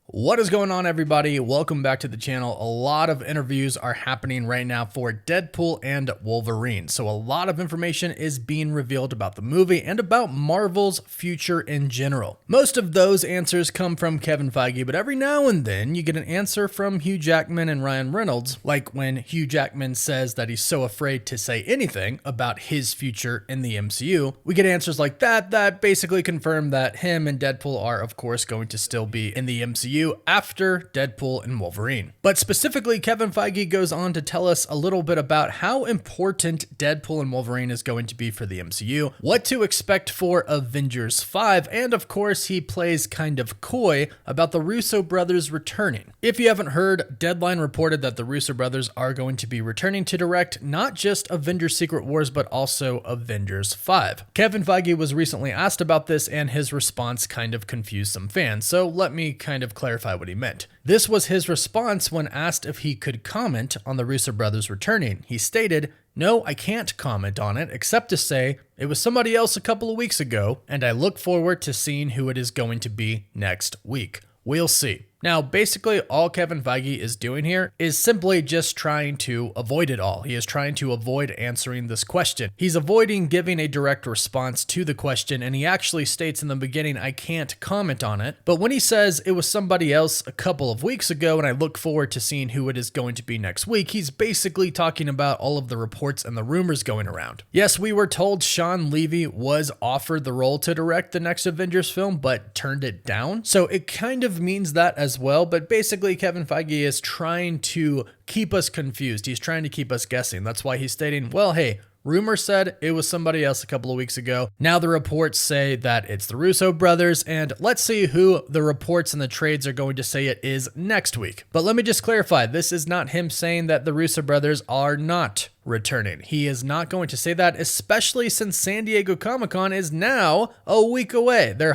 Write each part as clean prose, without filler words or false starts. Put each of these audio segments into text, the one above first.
What is going on, everybody? Welcome back to the channel. A lot of interviews are happening right now for Deadpool and Wolverine. So a lot of information is being revealed about the movie and about Marvel's future in general. Most of those answers come from Kevin Feige, but every now and then you get an answer from Hugh Jackman and Ryan Reynolds, like when Hugh Jackman says that he's so afraid to say anything about his future in the MCU. We get answers like that basically confirm that him and Deadpool are, of course, going to still be in the MCU after Deadpool and Wolverine. But specifically, Kevin Feige goes on to tell us a little bit about how important Deadpool and Wolverine is going to be for the MCU, what to expect for Avengers 5, and of course, he plays kind of coy about the Russo brothers returning. If you haven't heard, Deadline reported that the Russo brothers are going to be returning to direct not just Avengers Secret Wars, but also Avengers 5. Kevin Feige was recently asked about this, and his response kind of confused some fans, so let me kind of clarify what he meant. This was his response when asked if he could comment on the Russo brothers returning. He stated, "No, I can't comment on it, except to say it was somebody else a couple of weeks ago, and I look forward to seeing who it is going to be next week. We'll see." Now, basically, all Kevin Feige is doing here is simply just trying to avoid it all. He is trying to avoid answering this question. He's avoiding giving a direct response to the question, and he actually states in the beginning, "I can't comment on it." But when he says it was somebody else a couple of weeks ago, and I look forward to seeing who it is going to be next week, he's basically talking about all of the reports and the rumors going around. Yes, we were told Sean Levy was offered the role to direct the next Avengers film, but turned it down. So it kind of means that as well, but basically Kevin Feige is trying to keep us confused. He's trying to keep us guessing. That's why he's stating, well, hey, rumor said it was somebody else a couple of weeks ago. Now the reports say that it's the Russo brothers, and let's see who the reports and the trades are going to say it is next week. But let me just clarify, this is not him saying that the Russo brothers are not returning. He is not going to say that, especially since San Diego Comic-Con is now a week away. Their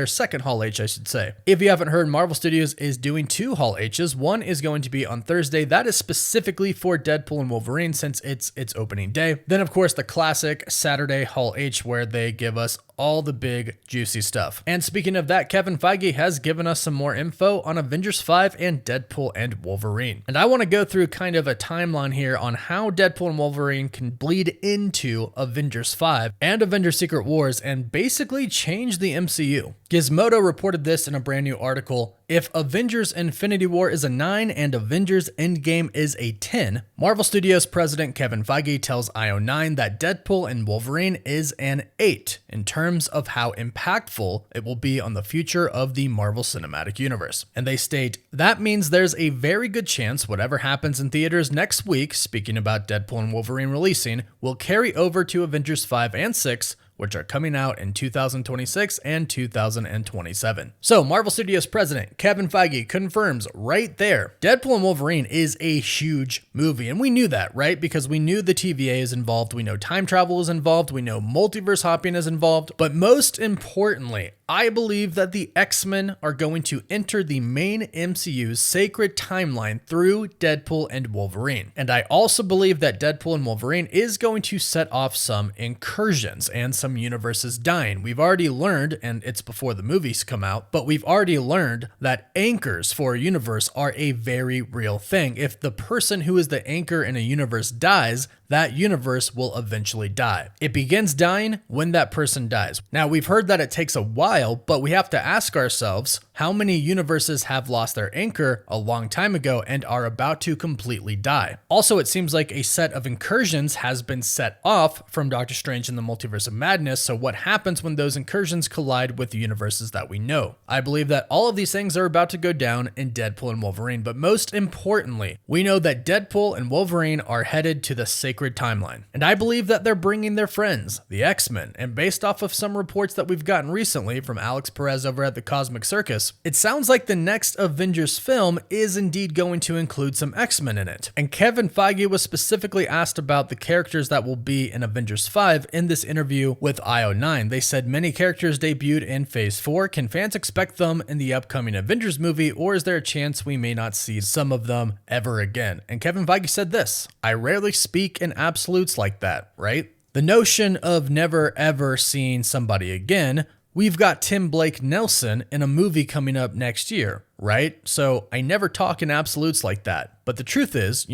second Hall H, I should say. If you haven't heard, Marvel Studios is doing two Hall H's. One is going to be on Thursday. That is specifically for Deadpool and Wolverine since it's opening day. Then, of course, the classic Saturday Hall H where they give us all the big juicy stuff. And speaking of that, Kevin Feige has given us some more info on Avengers 5 and Deadpool and Wolverine. And I want to go through kind of a timeline here on how Deadpool and Wolverine can bleed into Avengers 5 and Avengers Secret Wars and basically change the MCU. Gizmodo reported this in a brand new article. If Avengers Infinity War is a 9 and Avengers Endgame is a 10, Marvel Studios president Kevin Feige tells IO9 that Deadpool and Wolverine is an 8 in terms of how impactful it will be on the future of the Marvel Cinematic Universe. And they state, that means there's a very good chance whatever happens in theaters next week, speaking about Deadpool and Wolverine releasing, will carry over to Avengers 5 and 6, which are coming out in 2026 and 2027. So Marvel Studios president Kevin Feige confirms right there, Deadpool and Wolverine is a huge movie. And we knew that, right? Because we knew the TVA is involved. We know time travel is involved. We know multiverse hopping is involved. But most importantly, I believe that the X-Men are going to enter the main MCU's sacred timeline through Deadpool and Wolverine. And I also believe that Deadpool and Wolverine is going to set off some incursions and some universes dying. We've already learned, and it's before the movies come out, but we've already learned that anchors for a universe are a very real thing. If the person who is the anchor in a universe dies, that universe will eventually die. It begins dying when that person dies. Now, we've heard that it takes a while, but we have to ask ourselves, how many universes have lost their anchor a long time ago and are about to completely die? Also, it seems like a set of incursions has been set off from Doctor Strange in the Multiverse of Madness, so what happens when those incursions collide with the universes that we know? I believe that all of these things are about to go down in Deadpool and Wolverine, but most importantly, we know that Deadpool and Wolverine are headed to the sacred timeline. And I believe that they're bringing their friends, the X-Men, and based off of some reports that we've gotten recently from Alex Perez over at the Cosmic Circus, it sounds like the next Avengers film is indeed going to include some X-Men in it. And Kevin Feige was specifically asked about the characters that will be in Avengers 5 in this interview with IO9. They said many characters debuted in Phase 4. Can fans expect them in the upcoming Avengers movie, or is there a chance we may not see some of them ever again? And Kevin Feige said this, I rarely speak in absolutes like that, right? The notion of never ever seeing somebody again we've got Tim Blake Nelson in a movie coming up next year, right? So I never talk in absolutes like that. But the truth is,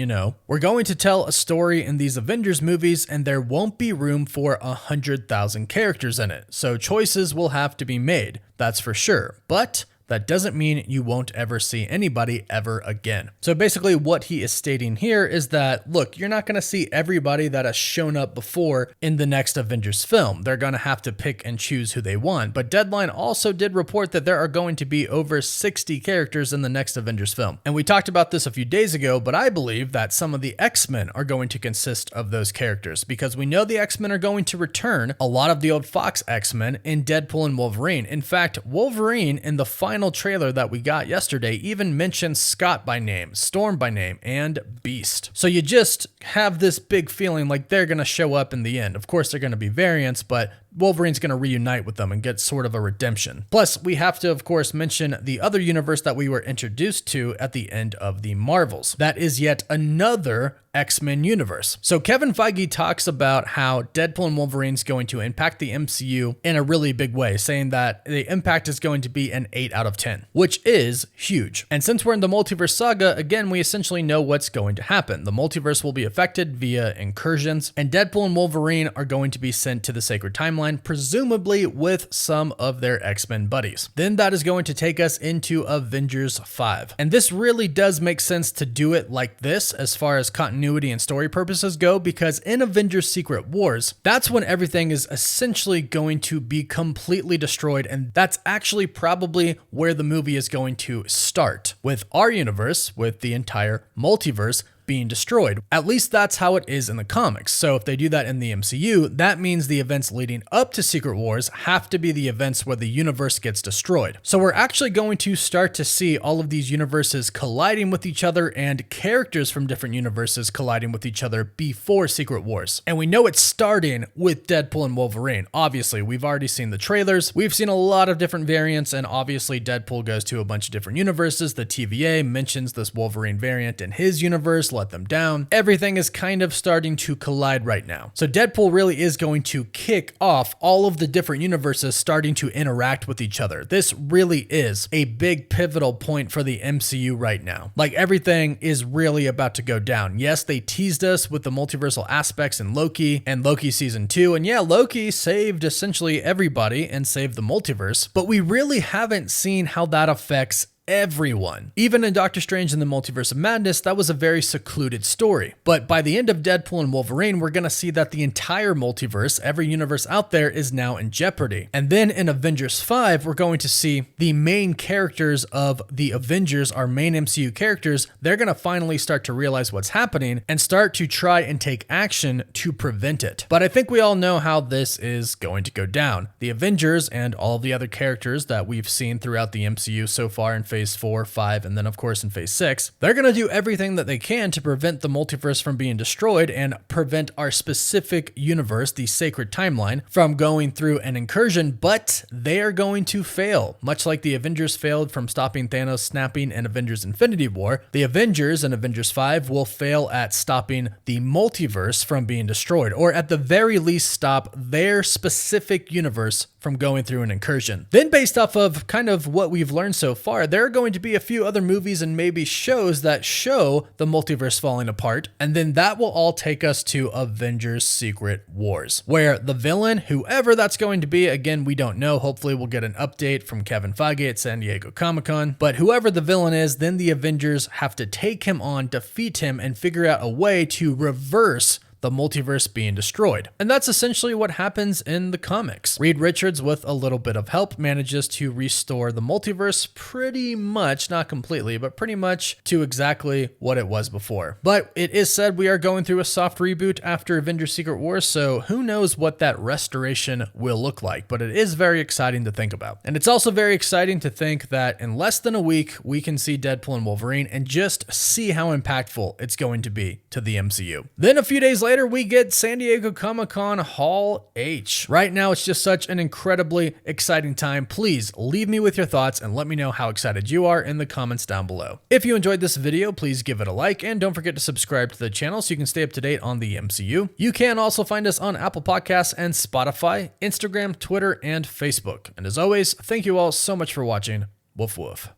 we're going to tell a story in these Avengers movies and there won't be room for 100,000 characters in it. So choices will have to be made, that's for sure. But that doesn't mean you won't ever see anybody ever again. So basically what he is stating here is that, look, you're not going to see everybody that has shown up before in the next Avengers film. They're going to have to pick and choose who they want. But Deadline also did report that there are going to be over 60 characters in the next Avengers film. And we talked about this a few days ago, but I believe that some of the X-Men are going to consist of those characters because we know the X-Men are going to return a lot of the old Fox X-Men in Deadpool and Wolverine. In fact, Wolverine in the final trailer that we got yesterday even mentioned Scott by name, Storm by name, and Beast. So you just have this big feeling like they're going to show up in the end. Of course, they're going to be variants, but Wolverine's going to reunite with them and get sort of a redemption. Plus, we have to, of course, mention the other universe that we were introduced to at the end of the Marvels. That is yet another X-Men universe. So Kevin Feige talks about how Deadpool and Wolverine's going to impact the MCU in a really big way, saying that the impact is going to be an 8 out of 10, which is huge. And since we're in the multiverse saga, again, we essentially know what's going to happen. The multiverse will be affected via incursions, and Deadpool and Wolverine are going to be sent to the Sacred Timeline, presumably with some of their X-Men buddies. Then that is going to take us into Avengers 5. And this really does make sense to do it like this as far as continuity and story purposes go, because in Avengers Secret Wars, that's when everything is essentially going to be completely destroyed, and that's actually probably where the movie is going to start, with our universe, with the entire multiverse being destroyed. At least that's how it is in the comics. So if they do that in the MCU, that means the events leading up to Secret Wars have to be the events where the universe gets destroyed. So we're actually going to start to see all of these universes colliding with each other and characters from different universes colliding with each other before Secret Wars. And we know it's starting with Deadpool and Wolverine. Obviously, we've already seen the trailers. We've seen a lot of different variants, and obviously Deadpool goes to a bunch of different universes. The TVA mentions this Wolverine variant in his universe, let them down. Everything is kind of starting to collide right now. So Deadpool really is going to kick off all of the different universes starting to interact with each other. This really is a big pivotal point for the MCU right now. Like, everything is really about to go down. Yes, they teased us with the multiversal aspects in Loki and Loki season 2. And yeah, Loki saved essentially everybody and saved the multiverse, but we really haven't seen how that affects everyone. Even in Doctor Strange and the Multiverse of Madness, that was a very secluded story. But by the end of Deadpool and Wolverine, we're going to see that the entire multiverse, every universe out there, is now in jeopardy. And then in Avengers 5, we're going to see the main characters of the Avengers, our main MCU characters, they're going to finally start to realize what's happening and start to try and take action to prevent it. But I think we all know how this is going to go down. The Avengers and all of the other characters that we've seen throughout the MCU so far in Phase 4, 5, and then of course in Phase 6, they're going to do everything that they can to prevent the multiverse from being destroyed and prevent our specific universe, the Sacred Timeline, from going through an incursion, but they are going to fail. Much like the Avengers failed from stopping Thanos snapping in Avengers Infinity War, the Avengers in Avengers 5 will fail at stopping the multiverse from being destroyed, or at the very least stop their specific universe from going through an incursion. Then based off of kind of what we've learned so far, there are going to be a few other movies and maybe shows that show the multiverse falling apart, and then that will all take us to Avengers Secret Wars, where the villain, whoever that's going to be, again, we don't know. Hopefully we'll get an update from Kevin Feige at San Diego Comic-Con, but whoever the villain is, then the Avengers have to take him on, defeat him, and figure out a way to reverse the multiverse being destroyed. And that's essentially what happens in the comics. Reed Richards, with a little bit of help, manages to restore the multiverse pretty much, not completely, but pretty much to exactly what it was before. But it is said we are going through a soft reboot after Avengers Secret Wars, so who knows what that restoration will look like, but it is very exciting to think about. And it's also very exciting to think that in less than a week, we can see Deadpool and Wolverine and just see how impactful it's going to be to the MCU. Then a few days later, later, we get San Diego Comic-Con Hall H. Right now, it's just such an incredibly exciting time. Please leave me with your thoughts and let me know how excited you are in the comments down below. If you enjoyed this video, please give it a like and don't forget to subscribe to the channel so you can stay up to date on the MCU. You can also find us on Apple Podcasts and Spotify, Instagram, Twitter, and Facebook. And as always, thank you all so much for watching. Woof woof.